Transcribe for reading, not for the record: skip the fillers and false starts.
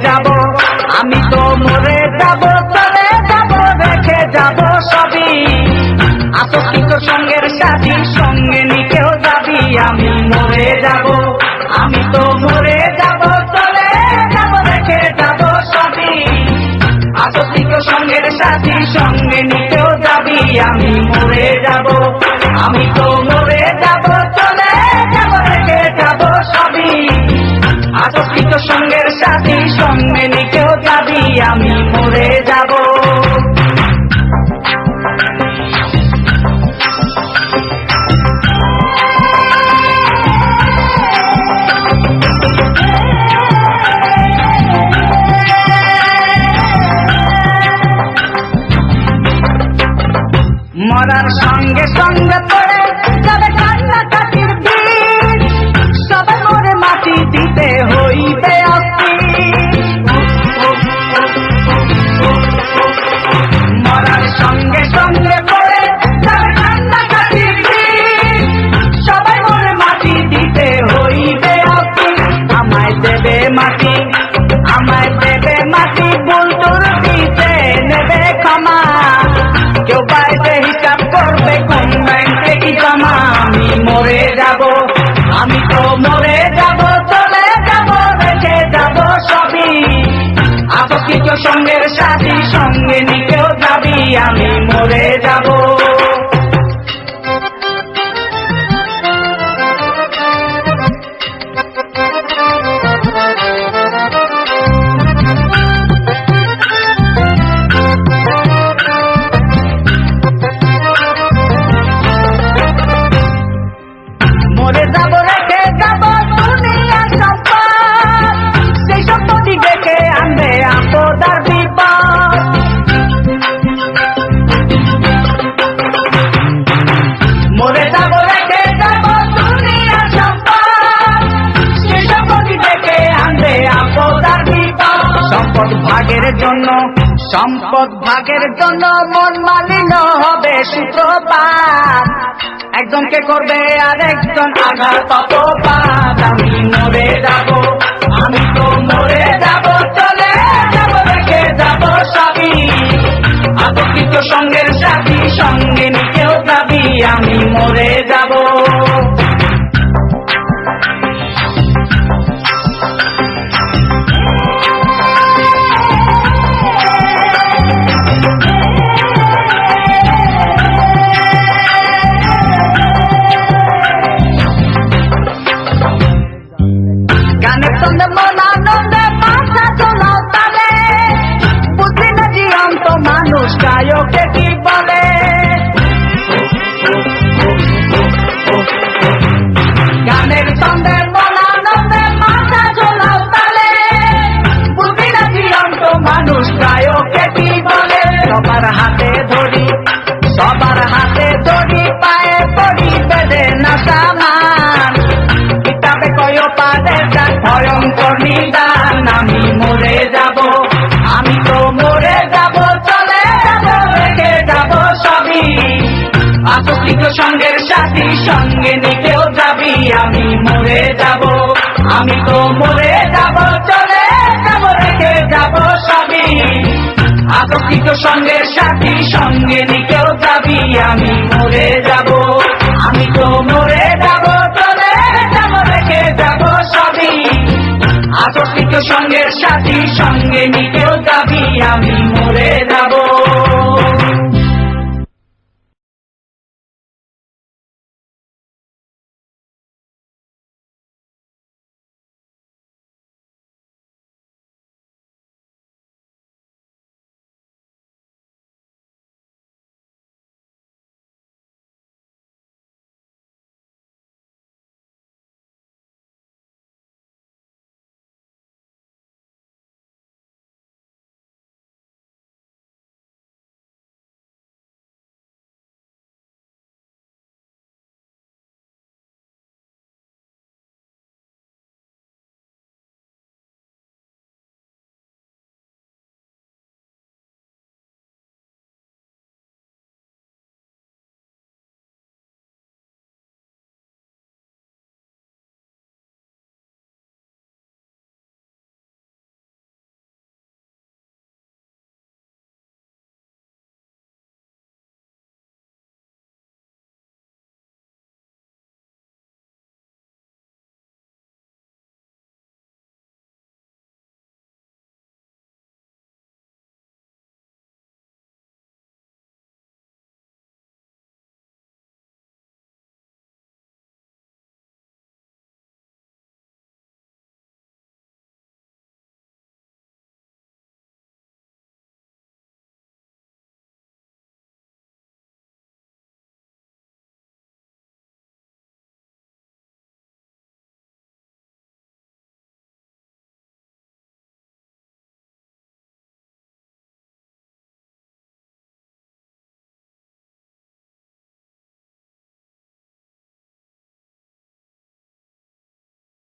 যাব, আমি তো মরে যাব, চলে যাব, রেখে যাব সবই। আসক্ত সঙ্গের সাথী, সঙ্গে নিকেও যাবি, আমি মরে যাব, আমি তো মরে যাব, চলে যাব, রেখে যাব সবই। আসক্ত সঙ্গের সাথী, সঙ্গে নিকেও যাবি, আমি মরে যাব, আমি তো মরে যাব, চলে যাব, রেখে যাব সবই। আসক্ত সঙ্গের সাথী, সঙ্গে নিকেও যাবি, আমি মরে যাব। মরার সঙ্গে সঙ্গে পড়ে যাবে কান্নাকাটির ভিড়, সবাই মরে মাটি দিতে হইবে মরার সঙ্গে সঙ্গে পড়ে যাবে কান্নাকাটির ভিড়, সবাই মরে মাটি দিতে হইবে আমায় দেবে মাটি, আমায় দেবে মাটি, বুলদুর দিতে নেবে ক্ষমা, কেউ বাইরে হিসাব করবে কোন ব্যাংকে কি জমা। আমি মরে যাব, আমি তো মরে যাব, চলে যাব, রেখে যাব সবই। আসক্ত সঙ্গের সাথী, সঙ্গে নিকেও যাবি, আমি মরে যাব। মরে যাব, রেখে যাব দুনিয়া সম্পদ, সেই সম্পত্তি দেখে আনবে আপদ আর বিপদ। মরে যাব, রেখে যাব দুনিয়া সম্পদ, সেই সম্পত্তি দেখে আনবে আপদ আর বিপদ। সম্পদ ভাগের জন্য, সম্পদ ভাগের জন্য মন মালিন্য হবে সূত্রপাত, একজনকে করবে আর একজন আঘাত অপবাদ। আমি মরে যাব, আমি তো মরে যাব, চলে যাব, রেখে যাব সবই। আসক্ত সঙ্গের সাথী, সঙ্গে নিকেও যাবি, আমি মরে যাব। গানের সঙ্গে মন আনন্দে ভাষা চলাও তালে, বুঝি না জীবন্ত মানুষ গায়কে কি বলে। গানের সঙ্গে মন আনন্দে ভাষা চলাও তালে, বুঝি না জীবন্ত মানুষ গায়কে কি বলে। সবার হাতে ধরি, সবার হাতে ধরি, পায়ে পড়ি বেঁধে না সামান, কিতাবে কয় পারে ভয়ঙ্কর নিদান। আমি মরে যাব, আমি তো মরে যাব, চলে যাব, রেখে যাব সবই। আসক্ত সঙ্গের সাথী, সঙ্গে নিকেও যাবি, আমি মরে যাব, আমি তো মরে যাব, চলে যাব, রেখে যাব সবই। আসক্ত সঙ্গের সাথী, সঙ্গে নিকেও যাবি, আমি মরে যাব, আমি তো মরে যাব, চলে যাব, রেখে যাব সবই। আসক্ত সঙ্গের সাথী, সঙ্গে নিকেও যাবি, আমি মরে যাব।